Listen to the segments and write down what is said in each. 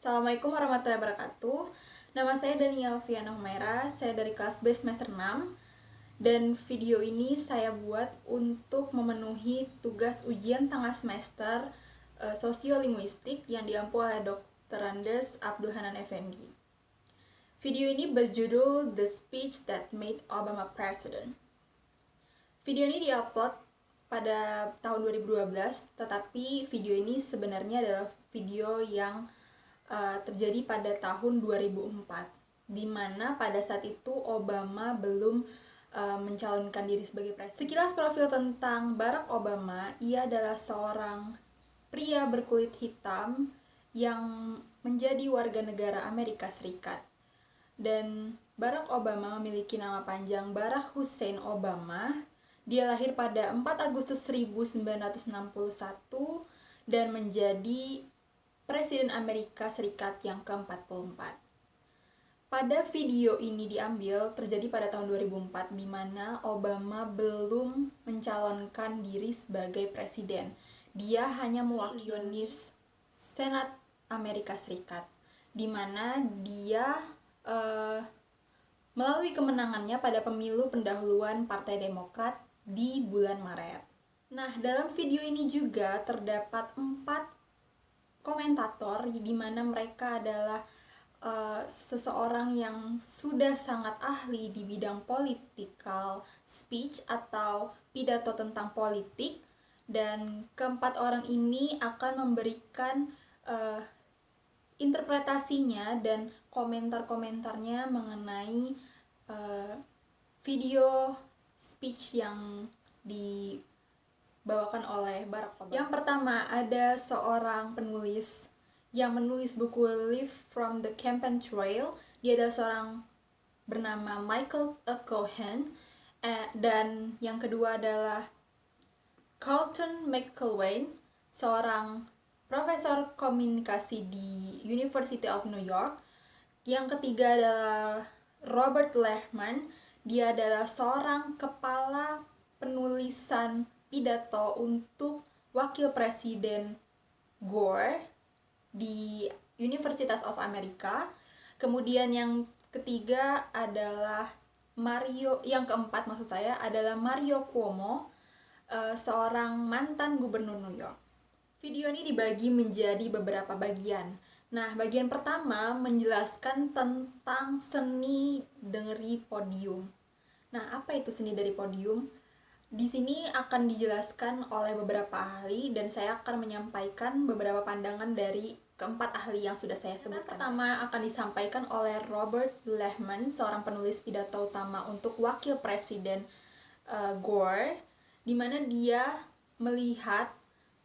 Assalamualaikum warahmatullahi wabarakatuh. Nama saya Daniel Viana Humaira, saya dari kelas B semester 6. Dan video ini saya buat untuk memenuhi tugas ujian tengah semester Sosiolinguistik yang diampu oleh Dr. Andes Abdul Hanan Effendi. Video ini berjudul The Speech That Made Obama President. Video ini diupload pada tahun 2012, tetapi video ini sebenarnya adalah video yang terjadi pada tahun 2004, di mana pada saat itu Obama belum mencalonkan diri sebagai presiden. Sekilas profil tentang Barack Obama, ia adalah seorang pria berkulit hitam yang menjadi warga negara Amerika Serikat. Dan Barack Obama memiliki nama panjang Barack Hussein Obama. Dia lahir pada 4 Agustus 1961 dan menjadi Presiden Amerika Serikat yang ke-44. Pada video ini diambil terjadi pada tahun 2004, di mana Obama belum mencalonkan diri sebagai presiden. Dia hanya mewakili Senat Amerika Serikat, di mana dia melalui kemenangannya pada pemilu pendahuluan Partai Demokrat di bulan Maret. Nah, dalam video ini juga terdapat 4 komentator di mana mereka adalah seseorang yang sudah sangat ahli di bidang political speech atau pidato tentang politik, dan keempat orang ini akan memberikan interpretasinya dan komentar-komentarnya mengenai video speech yang dibawakan oleh Barack Obama. Yang pertama, ada seorang penulis yang menulis buku Live from the Campaign Trail. Dia adalah seorang bernama Michael Cohen. Dan yang kedua adalah Carlton McIlwain, seorang profesor komunikasi di University of New York. Yang ketiga adalah Robert Lehman. Dia adalah seorang kepala penulisan pidato untuk Wakil Presiden Gore di Universitas of America. Kemudian yang ketiga adalah keempat adalah Mario Cuomo, seorang mantan gubernur New York. Video ini dibagi menjadi beberapa bagian. Nah, bagian pertama menjelaskan tentang seni dari podium. Nah, apa itu seni dari podium? Di sini akan dijelaskan oleh beberapa ahli dan saya akan menyampaikan beberapa pandangan dari keempat ahli yang sudah saya sebutkan. Pertama akan disampaikan oleh Robert Lehman, seorang penulis pidato utama untuk Wakil Presiden Gore, di mana dia melihat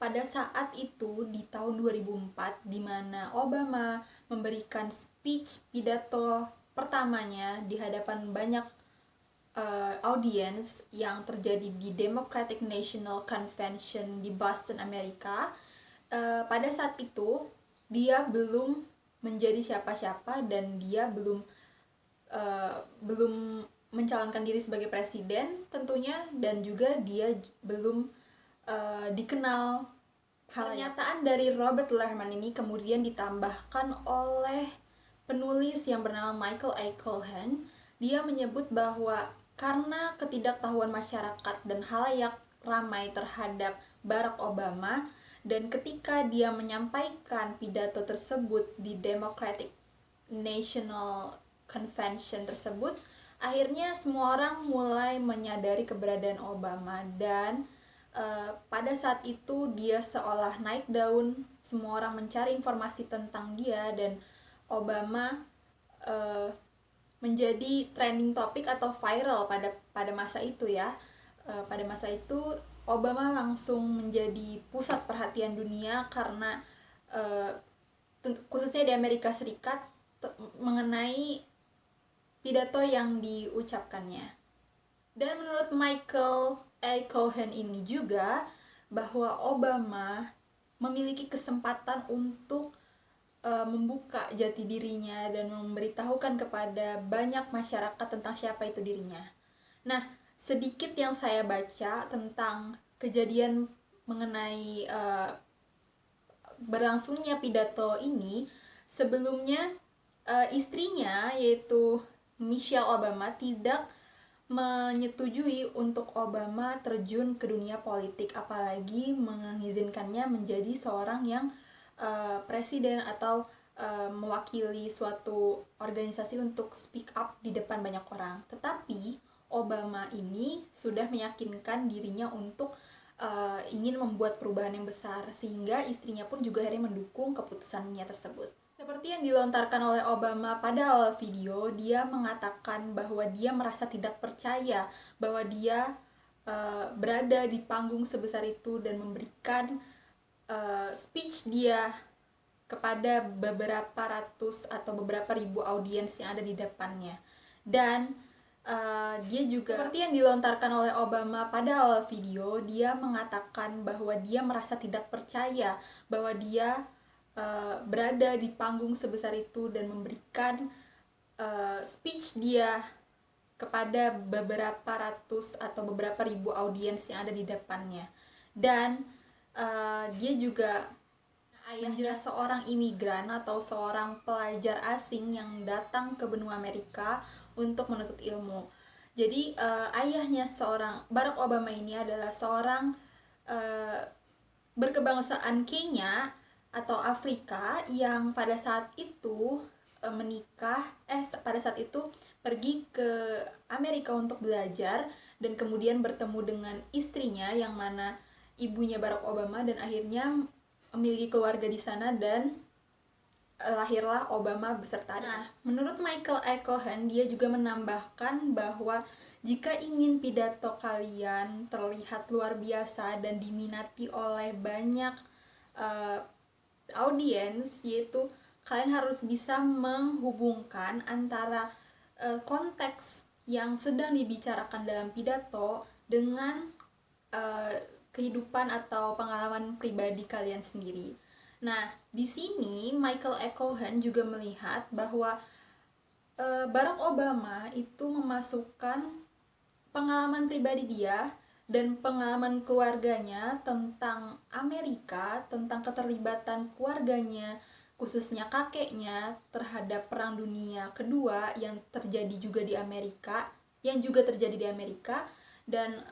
pada saat itu di tahun 2004, di mana Obama memberikan speech pidato pertamanya di hadapan banyak audiens yang terjadi di Democratic National Convention di Boston, Amerika. Pada saat itu dia belum menjadi siapa-siapa dan dia belum mencalonkan diri sebagai presiden tentunya, dan juga dia belum dikenal. Pernyataan dari Robert Lehman ini kemudian ditambahkan oleh penulis yang bernama Michael A. Cohen. Dia menyebut bahwa karena ketidaktahuan masyarakat dan halayak ramai terhadap Barack Obama, dan ketika dia menyampaikan pidato tersebut di Democratic National Convention tersebut, akhirnya semua orang mulai menyadari keberadaan Obama, dan pada saat itu dia seolah naik daun. Semua orang mencari informasi tentang dia, dan Obama menjadi trending topic atau viral pada masa itu ya. Pada masa itu Obama langsung menjadi pusat perhatian dunia karena khususnya di Amerika Serikat mengenai pidato yang diucapkannya. Dan menurut Michael A. Cohen ini juga bahwa Obama memiliki kesempatan untuk membuka jati dirinya dan memberitahukan kepada banyak masyarakat tentang siapa itu dirinya. Nah, sedikit yang saya baca tentang kejadian mengenai berlangsungnya pidato ini, Sebelumnya istrinya yaitu Michelle Obama tidak menyetujui untuk Obama terjun ke dunia politik, apalagi mengizinkannya menjadi seorang yang presiden atau mewakili suatu organisasi untuk speak up di depan banyak orang. Tetapi Obama ini sudah meyakinkan dirinya untuk ingin membuat perubahan yang besar, sehingga istrinya pun juga akhirnya mendukung keputusannya tersebut. Seperti yang dilontarkan oleh Obama pada awal video, dia mengatakan bahwa dia merasa tidak percaya bahwa dia berada di panggung sebesar itu dan memberikan speech dia kepada beberapa ratus atau beberapa ribu audiens yang ada di depannya. Dan dia juga, seperti yang dilontarkan oleh Obama pada awal video, dia mengatakan bahwa dia merasa tidak percaya bahwa dia berada di panggung sebesar itu dan memberikan speech dia kepada beberapa ratus atau beberapa ribu audiens yang ada di depannya. Dan dia juga menjelas seorang imigran atau seorang pelajar asing yang datang ke benua Amerika untuk menuntut ilmu. Jadi ayahnya seorang Barack Obama ini adalah seorang berkebangsaan Kenya atau Afrika yang pada saat itu pada saat itu pergi ke Amerika untuk belajar dan kemudian bertemu dengan istrinya yang mana ibunya Barack Obama, dan akhirnya memiliki keluarga di sana dan lahirlah Obama beserta. Nah, menurut Michael A. Cohen, dia juga menambahkan bahwa jika ingin pidato kalian terlihat luar biasa dan diminati oleh banyak audiens, yaitu kalian harus bisa menghubungkan antara konteks yang sedang dibicarakan dalam pidato dengan kehidupan atau pengalaman pribadi kalian sendiri. Nah, di sini Michael A. Cohen juga melihat bahwa Barack Obama itu memasukkan pengalaman pribadi dia dan pengalaman keluarganya tentang Amerika, tentang keterlibatan keluarganya, khususnya kakeknya terhadap Perang Dunia Kedua yang terjadi juga di Amerika, dan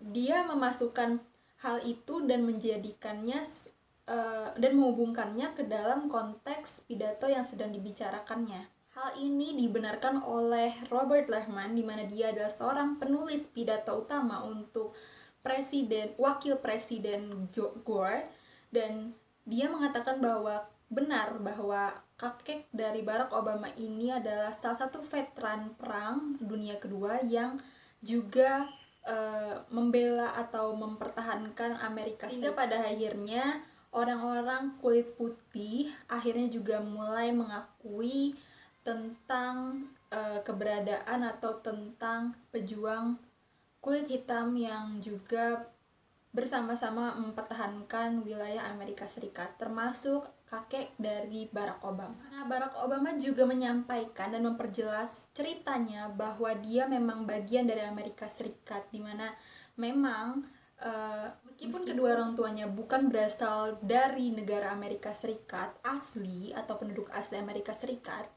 dia memasukkan hal itu dan menjadikannya dan menghubungkannya ke dalam konteks pidato yang sedang dibicarakannya. Hal ini dibenarkan oleh Robert Lehman, di mana dia adalah seorang penulis pidato utama untuk wakil presiden Gore, dan dia mengatakan bahwa benar bahwa kakek dari Barack Obama ini adalah salah satu veteran Perang Dunia Kedua yang juga membela atau mempertahankan Amerika Serikat. Sehingga pada akhirnya orang-orang kulit putih akhirnya juga mulai mengakui tentang keberadaan atau tentang pejuang kulit hitam yang juga bersama-sama mempertahankan wilayah Amerika Serikat, termasuk kakek dari Barack Obama. Nah, Barack Obama juga menyampaikan dan memperjelas ceritanya bahwa dia memang bagian dari Amerika Serikat, di mana memang meskipun kedua orang tuanya bukan berasal dari negara Amerika Serikat asli atau penduduk asli Amerika Serikat,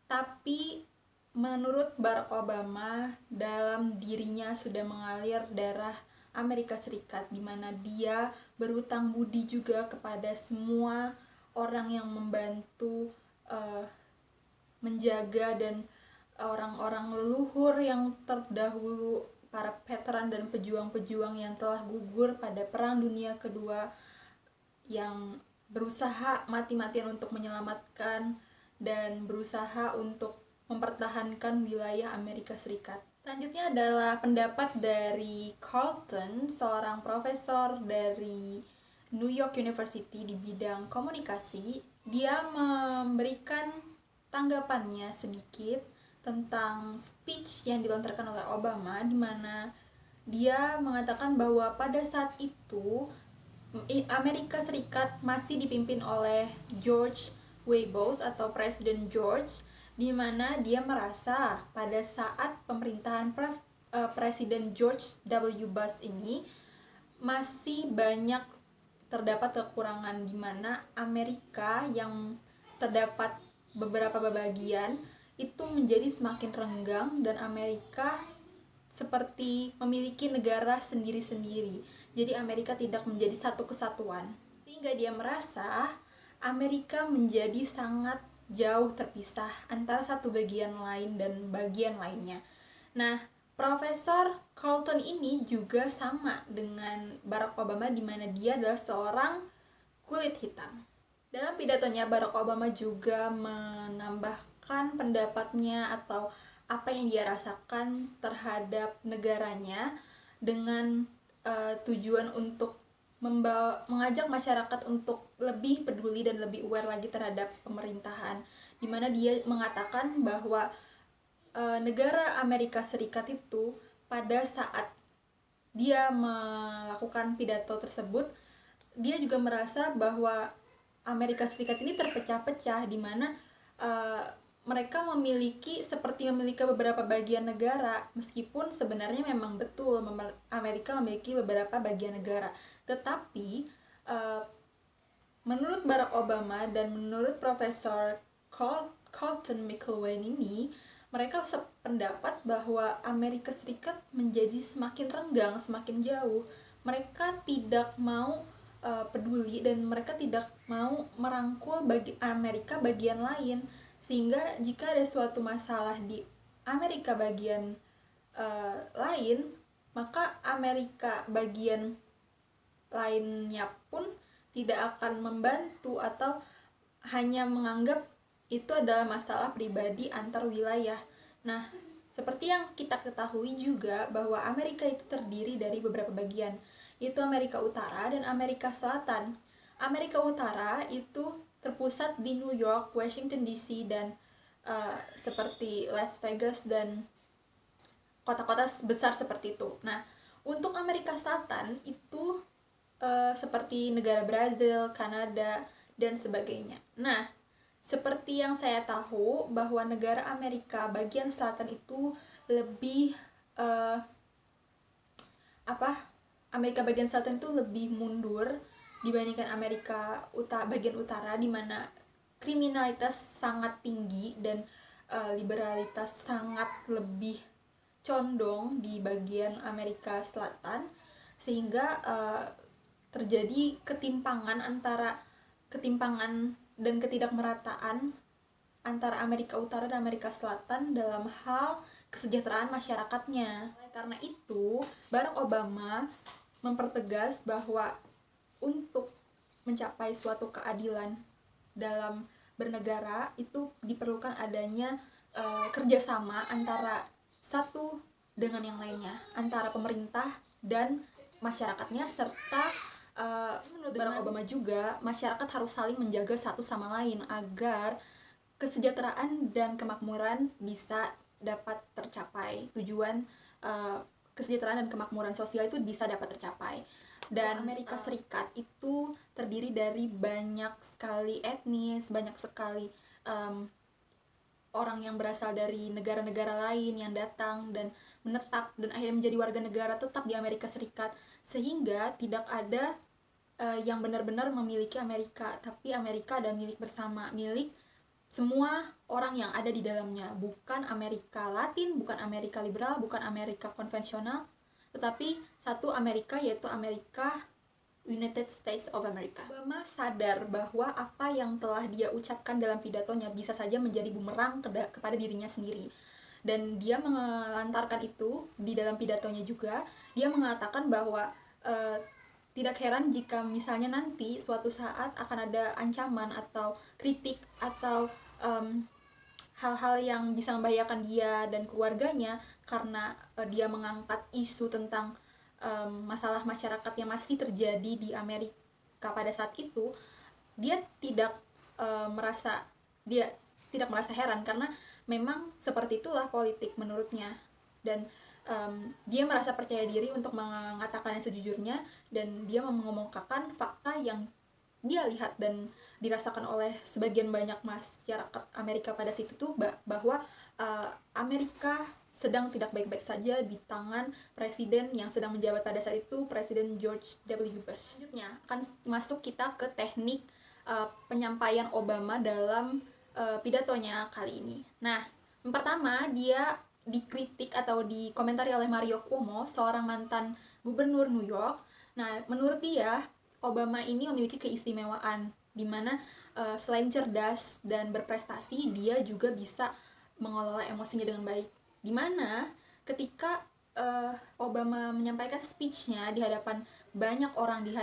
tapi menurut Barack Obama, dalam dirinya sudah mengalir darah Amerika Serikat, di mana dia berhutang budi juga kepada semua orang yang membantu menjaga dan orang-orang leluhur yang terdahulu, para veteran dan pejuang-pejuang yang telah gugur pada Perang Dunia Kedua, yang berusaha mati-matian untuk menyelamatkan dan berusaha untuk mempertahankan wilayah Amerika Serikat. Selanjutnya adalah pendapat dari Carlton, seorang profesor dari New York University di bidang komunikasi. Dia memberikan tanggapannya sedikit tentang speech yang dilontarkan oleh Obama, di mana dia mengatakan bahwa pada saat itu Amerika Serikat masih dipimpin oleh George W. Bush atau Presiden George, di mana dia merasa pada saat pemerintahan Presiden George W. Bush ini masih banyak terdapat kekurangan, di mana Amerika yang terdapat beberapa bagian itu menjadi semakin renggang dan Amerika seperti memiliki negara sendiri-sendiri. Jadi Amerika tidak menjadi satu kesatuan. Sehingga dia merasa Amerika menjadi sangat jauh terpisah antara satu bagian lain dan bagian lainnya. Nah, Profesor Carlton ini juga sama dengan Barack Obama di mana dia adalah seorang kulit hitam. Dalam pidatonya, Barack Obama juga menambahkan pendapatnya atau apa yang dia rasakan terhadap negaranya dengan tujuan untuk mengajak masyarakat untuk lebih peduli dan lebih aware lagi terhadap pemerintahan, di mana dia mengatakan bahwa negara Amerika Serikat itu pada saat dia melakukan pidato tersebut, dia juga merasa bahwa Amerika Serikat ini terpecah-pecah, di mana mereka seperti memiliki beberapa bagian negara, meskipun sebenarnya memang betul Amerika memiliki beberapa bagian negara, tetapi menurut Barack Obama dan menurut Profesor Carlton McElwain ini, mereka sependapat bahwa Amerika Serikat menjadi semakin renggang, semakin jauh. Mereka tidak mau peduli dan mereka tidak mau merangkul Amerika bagian lain, sehingga jika ada suatu masalah di Amerika bagian lain, maka Amerika bagian lainnya pun tidak akan membantu atau hanya menganggap itu adalah masalah pribadi antar wilayah. Nah, seperti yang kita ketahui juga bahwa Amerika itu terdiri dari beberapa bagian, yaitu Amerika Utara dan Amerika Selatan. Amerika Utara itu terpusat di New York, Washington DC, dan seperti Las Vegas dan kota-kota besar seperti itu. Nah, untuk Amerika Selatan itu seperti negara Brazil, Kanada, dan sebagainya. Nah, seperti yang saya tahu bahwa negara Amerika bagian selatan itu lebih Amerika bagian selatan itu lebih mundur dibandingkan Amerika bagian utara, di mana kriminalitas sangat tinggi dan liberalitas sangat lebih condong di bagian Amerika Selatan, sehingga terjadi ketimpangan dan ketidakmerataan antara Amerika Utara dan Amerika Selatan dalam hal kesejahteraan masyarakatnya. Karena itu, Barack Obama mempertegas bahwa untuk mencapai suatu keadilan dalam bernegara itu diperlukan adanya kerjasama antara satu dengan yang lainnya, antara pemerintah dan masyarakatnya, serta menurut Barack Obama juga masyarakat harus saling menjaga satu sama lain agar kesejahteraan dan kemakmuran bisa dapat tercapai. Tujuan kesejahteraan dan kemakmuran sosial itu bisa dapat tercapai. Dan Amerika Serikat itu terdiri dari banyak sekali etnis, banyak sekali orang yang berasal dari negara-negara lain yang datang dan menetap dan akhirnya menjadi warga negara tetap di Amerika Serikat, sehingga tidak ada yang benar-benar memiliki Amerika, tapi Amerika ada milik bersama, milik semua orang yang ada di dalamnya, bukan Amerika Latin, bukan Amerika liberal, bukan Amerika konvensional, tetapi satu Amerika, yaitu Amerika United States of America. Obama sadar bahwa apa yang telah dia ucapkan dalam pidatonya bisa saja menjadi bumerang kepada dirinya sendiri. Dan dia melantarkan itu di dalam pidatonya juga. Dia mengatakan bahwa tidak heran jika misalnya nanti suatu saat akan ada ancaman atau kritik atau hal-hal yang bisa membahayakan dia dan keluarganya karena dia mengangkat isu tentang masalah masyarakat yang masih terjadi di Amerika pada saat itu. Dia tidak merasa heran karena memang seperti itulah politik menurutnya, dan dia merasa percaya diri untuk mengatakan yang sejujurnya, dan dia mengomongkan fakta yang dia lihat dan dirasakan oleh sebagian banyak masyarakat Amerika pada situ tuh, bahwa Amerika sedang tidak baik-baik saja di tangan presiden yang sedang menjabat pada saat itu, Presiden George W. Bush. Selanjutnya akan masuk kita ke teknik penyampaian Obama dalam pidatonya kali ini. Nah, yang pertama dia dikritik atau dikomentari oleh Mario Cuomo, seorang mantan gubernur New York. Nah, menurut dia Obama ini memiliki keistimewaan di mana selain cerdas dan berprestasi, dia juga bisa mengelola emosinya dengan baik. Di mana ketika Obama menyampaikan speech-nya di hadapan banyak orang, di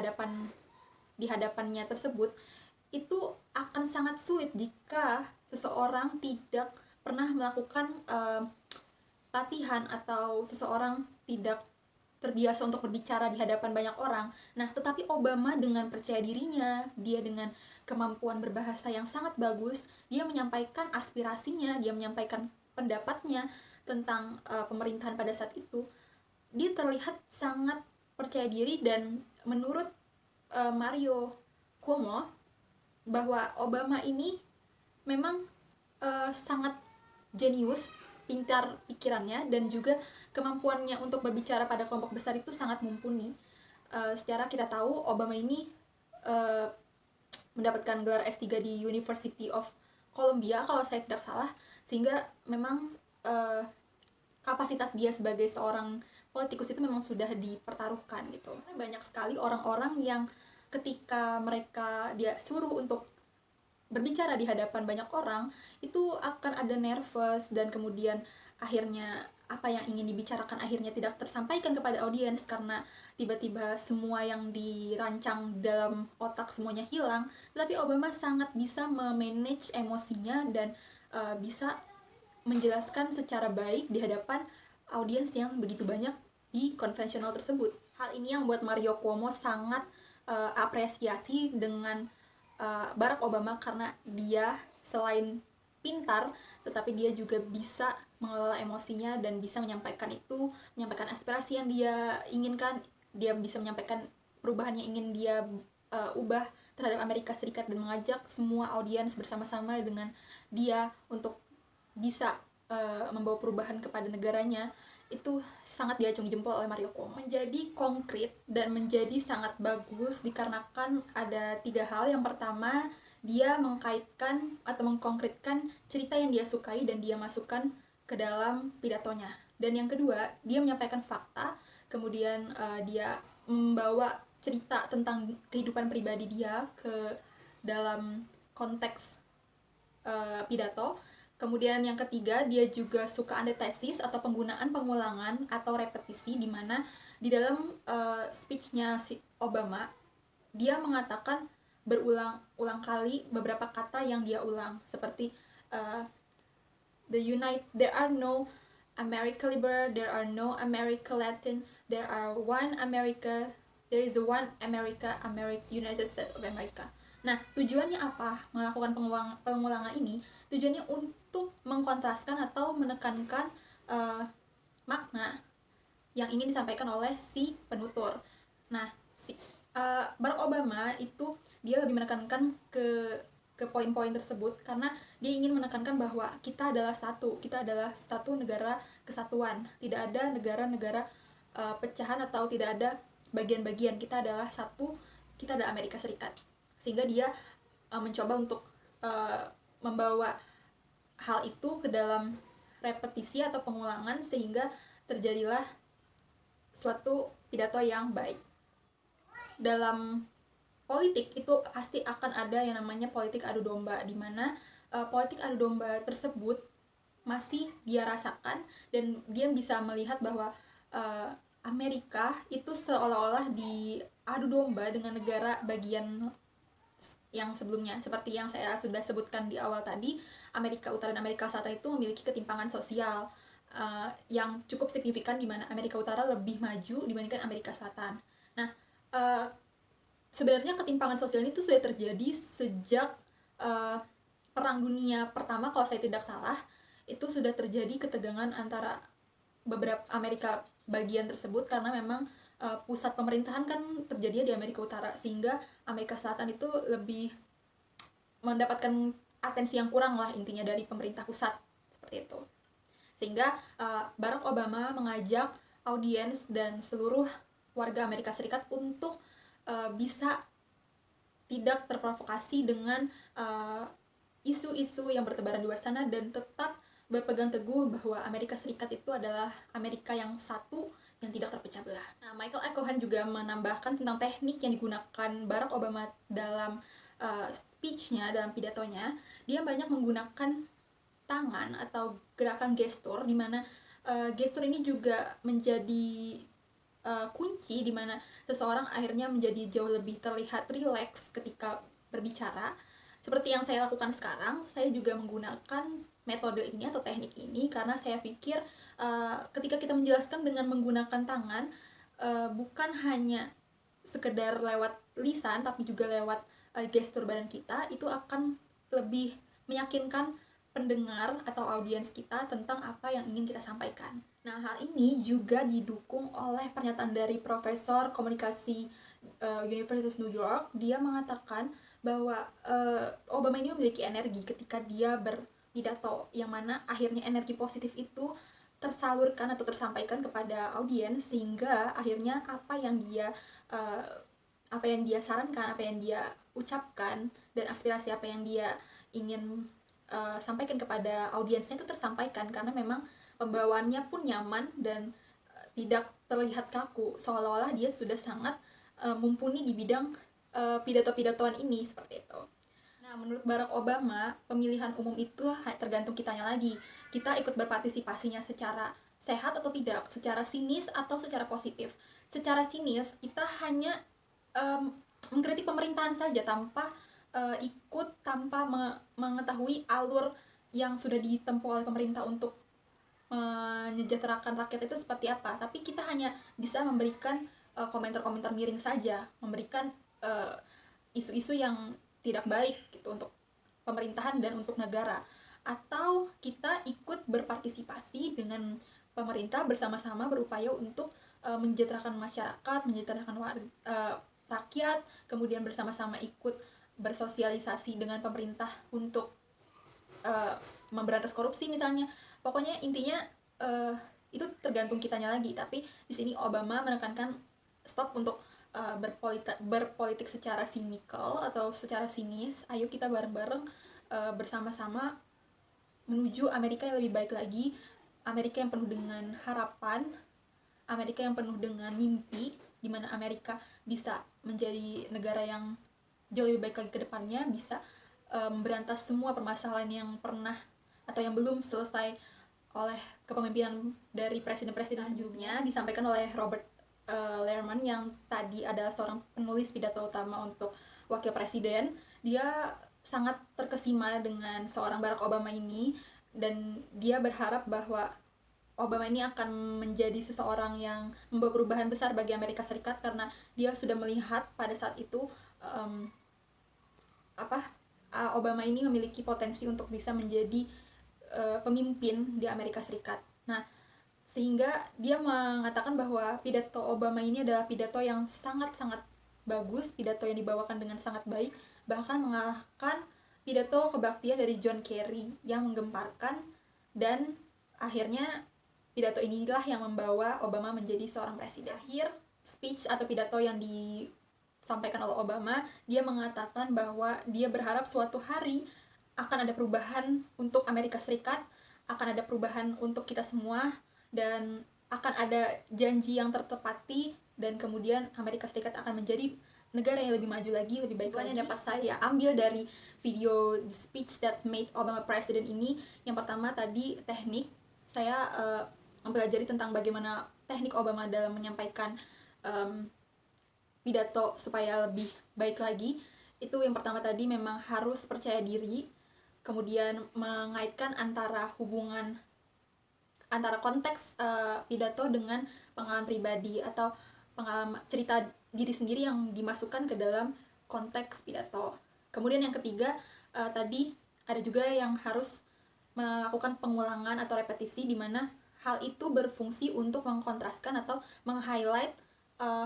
hadapannya tersebut, itu akan sangat sulit jika seseorang tidak pernah melakukan latihan atau seseorang tidak terbiasa untuk berbicara di hadapan banyak orang. Nah, tetapi Obama dengan percaya dirinya, dia dengan kemampuan berbahasa yang sangat bagus, dia menyampaikan aspirasinya, dia menyampaikan pendapatnya tentang pemerintahan pada saat itu. Dia terlihat sangat percaya diri, dan menurut Mario Cuomo bahwa Obama ini memang sangat jenius, pintar pikirannya, dan juga kemampuannya untuk berbicara pada kelompok besar itu sangat mumpuni. Secara kita tahu Obama ini mendapatkan gelar S3 di University of Columbia kalau saya tidak salah, sehingga memang kapasitas dia sebagai seorang politikus itu memang sudah dipertaruhkan gitu. Banyak sekali orang-orang yang ketika mereka dia suruh untuk berbicara di hadapan banyak orang, itu akan ada nervous, dan kemudian akhirnya apa yang ingin dibicarakan akhirnya tidak tersampaikan kepada audiens karena tiba-tiba semua yang dirancang dalam otak semuanya hilang. Tetapi Obama sangat bisa memanage emosinya dan bisa menjelaskan secara baik di hadapan audiens yang begitu banyak di konvensional tersebut. Hal ini yang membuat Mario Cuomo sangat apresiasi dengan Barack Obama, karena dia selain pintar, tetapi dia juga bisa mengelola emosinya dan bisa menyampaikan aspirasi yang dia inginkan. Dia bisa menyampaikan perubahan yang ingin dia ubah terhadap Amerika Serikat, dan mengajak semua audiens bersama-sama dengan dia untuk bisa membawa perubahan kepada negaranya. Itu sangat diacungi jempol oleh Mario Cuomo. Menjadi konkret dan menjadi sangat bagus dikarenakan ada 3 hal. Yang pertama, dia mengkaitkan atau mengkonkretkan cerita yang dia sukai dan dia masukkan ke dalam pidatonya. Dan yang kedua, dia menyampaikan fakta, kemudian dia membawa cerita tentang kehidupan pribadi dia ke dalam konteks pidato. Kemudian yang ketiga, dia juga suka antetesis atau penggunaan pengulangan atau repetisi, di mana di dalam speech-nya si Obama, dia mengatakan berulang-ulang kali beberapa kata yang dia ulang, seperti there are no America Liber, there are no America Latin, there is one America, United States of America. Nah, tujuannya apa melakukan pengulangan ini? Tujuannya untuk mengkontraskan atau menekankan makna yang ingin disampaikan oleh si penutur. Nah, Barack Obama itu dia lebih menekankan ke poin-poin tersebut karena dia ingin menekankan bahwa kita adalah satu negara kesatuan. Tidak ada negara-negara pecahan atau tidak ada bagian-bagian. Kita adalah satu, kita adalah Amerika Serikat. Sehingga dia mencoba untuk membawa hal itu ke dalam repetisi atau pengulangan, sehingga terjadilah suatu pidato yang baik. Dalam politik itu pasti akan ada yang namanya politik adu domba, di mana politik adu domba tersebut masih dia rasakan, dan dia bisa melihat bahwa Amerika itu seolah-olah diadu domba dengan negara bagian yang sebelumnya. Seperti yang saya sudah sebutkan di awal tadi, Amerika Utara dan Amerika Selatan itu memiliki ketimpangan sosial yang cukup signifikan, di mana Amerika Utara lebih maju dibandingkan Amerika Selatan. Nah, sebenarnya ketimpangan sosial ini tuh sudah terjadi sejak Perang Dunia Pertama, kalau saya tidak salah. Itu sudah terjadi ketegangan antara beberapa Amerika bagian tersebut, karena memang pusat pemerintahan kan terjadi di Amerika Utara, sehingga Amerika Selatan itu lebih mendapatkan atensi yang kurang lah intinya dari pemerintah pusat, seperti itu. Sehingga Barack Obama mengajak audiens dan seluruh warga Amerika Serikat untuk bisa tidak terprovokasi dengan isu-isu yang bertebaran di luar sana, dan tetap berpegang teguh bahwa Amerika Serikat itu adalah Amerika yang satu yang tidak terpecah belah. Nah, Michael A. Cohen juga menambahkan tentang teknik yang digunakan Barack Obama dalam speech-nya, dalam pidatonya. Dia banyak menggunakan tangan atau gerakan gestur, di mana gestur ini juga menjadi kunci di mana seseorang akhirnya menjadi jauh lebih terlihat rileks ketika berbicara. Seperti yang saya lakukan sekarang, saya juga menggunakan metode ini atau teknik ini karena saya pikir ketika kita menjelaskan dengan menggunakan tangan, bukan hanya sekedar lewat lisan tapi juga lewat gestur badan kita, itu akan lebih meyakinkan pendengar atau audiens kita tentang apa yang ingin kita sampaikan. Nah, hal ini juga didukung oleh pernyataan dari Profesor Komunikasi Universitas New York. Dia mengatakan bahwa Obama ini memiliki energi ketika dia berpidato, yang mana akhirnya energi positif itu tersalurkan atau tersampaikan kepada audiens, sehingga akhirnya apa yang dia sarankan, apa yang dia ucapkan, dan aspirasi apa yang dia ingin sampaikan kepada audiensnya itu tersampaikan, karena memang pembawaannya pun nyaman dan tidak terlihat kaku, seolah-olah dia sudah sangat mumpuni di bidang pidato-pidatoan ini, seperti itu. Nah, menurut Barack Obama, pemilihan umum itu tergantung kitanya lagi. Kita ikut berpartisipasinya secara sehat atau tidak, secara sinis atau secara positif. Secara sinis, kita hanya mengkritik pemerintahan saja tanpa tanpa mengetahui alur yang sudah ditempuh oleh pemerintah untuk menyejahterakan rakyat itu seperti apa. Tapi kita hanya bisa memberikan komentar-komentar miring saja, memberikan isu-isu yang tidak baik gitu untuk pemerintahan dan untuk negara. Atau kita ikut berpartisipasi dengan pemerintah, bersama-sama berupaya untuk menyejahterakan masyarakat, menyejahterakan rakyat, kemudian bersama-sama ikut bersosialisasi dengan pemerintah untuk memberantas korupsi misalnya. Pokoknya intinya itu tergantung kitanya lagi. Tapi di sini Obama menekankan stop untuk berpolitik secara cynical atau secara sinis. Ayo kita bareng-bareng bersama-sama menuju Amerika yang lebih baik lagi, Amerika yang penuh dengan harapan, Amerika yang penuh dengan mimpi, di mana Amerika bisa menjadi negara yang jauh lebih baik lagi ke depannya, bisa memberantas semua permasalahan yang pernah atau yang belum selesai oleh kepemimpinan dari presiden-presiden sebelumnya. Disampaikan oleh Robert Lerman yang tadi adalah seorang penulis pidato utama untuk wakil presiden. Dia sangat terkesima dengan seorang Barack Obama ini, dan dia berharap bahwa Obama ini akan menjadi seseorang yang membawa perubahan besar bagi Amerika Serikat, karena dia sudah melihat pada saat itu Obama ini memiliki potensi untuk bisa menjadi pemimpin di Amerika Serikat. Nah, sehingga dia mengatakan bahwa pidato Obama ini adalah pidato yang sangat-sangat bagus, pidato yang dibawakan dengan sangat baik, bahkan mengalahkan pidato kebaktian dari John Kerry yang menggemparkan, dan akhirnya pidato inilah yang membawa Obama menjadi seorang presiden. Akhir speech atau pidato yang disampaikan oleh Obama, dia mengatakan bahwa dia berharap suatu hari akan ada perubahan untuk Amerika Serikat, akan ada perubahan untuk kita semua, dan akan ada janji yang tertepati, dan kemudian Amerika Serikat akan menjadi negara yang lebih maju lagi, lebih baik lagi. Yang dapat saya ambil dari video The Speech That Made Obama President ini, yang pertama tadi teknik. Saya mempelajari tentang bagaimana teknik Obama dalam menyampaikan pidato supaya lebih baik lagi. Itu yang pertama tadi, memang harus percaya diri, kemudian mengaitkan antara hubungan antara konteks pidato dengan pengalaman pribadi atau pengalaman cerita diri sendiri yang dimasukkan ke dalam konteks pidato. Kemudian yang ketiga, tadi ada juga yang harus melakukan pengulangan atau repetisi, di mana hal itu berfungsi untuk mengkontraskan atau meng-highlight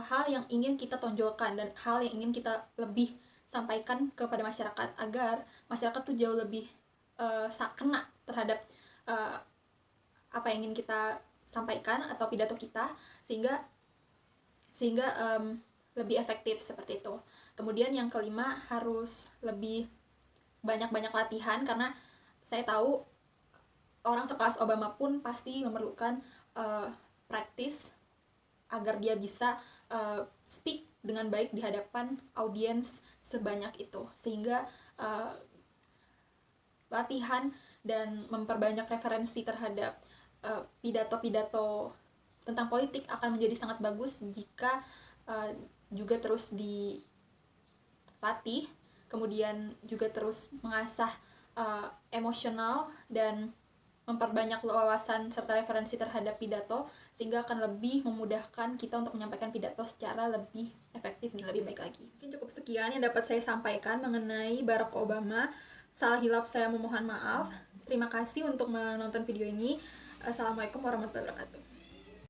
hal yang ingin kita tonjolkan dan hal yang ingin kita lebih sampaikan kepada masyarakat, agar masyarakat tuh jauh lebih kena terhadap apa yang ingin kita sampaikan atau pidato kita, sehingga lebih efektif, seperti itu. Kemudian yang kelima, harus lebih banyak-banyak latihan, karena saya tahu orang sekelas Obama pun pasti memerlukan praktis agar dia bisa speak dengan baik di hadapan audiens sebanyak itu, sehingga latihan dan memperbanyak referensi terhadap pidato-pidato tentang politik akan menjadi sangat bagus jika juga terus dilatih, kemudian juga terus mengasah emosional dan memperbanyak wawasan serta referensi terhadap pidato, sehingga akan lebih memudahkan kita untuk menyampaikan pidato secara lebih efektif dan lebih baik lagi. Mungkin cukup sekian yang dapat saya sampaikan mengenai Barack Obama. Salah hilaf saya memohon maaf. Terima kasih untuk menonton video ini. Assalamualaikum warahmatullahi wabarakatuh.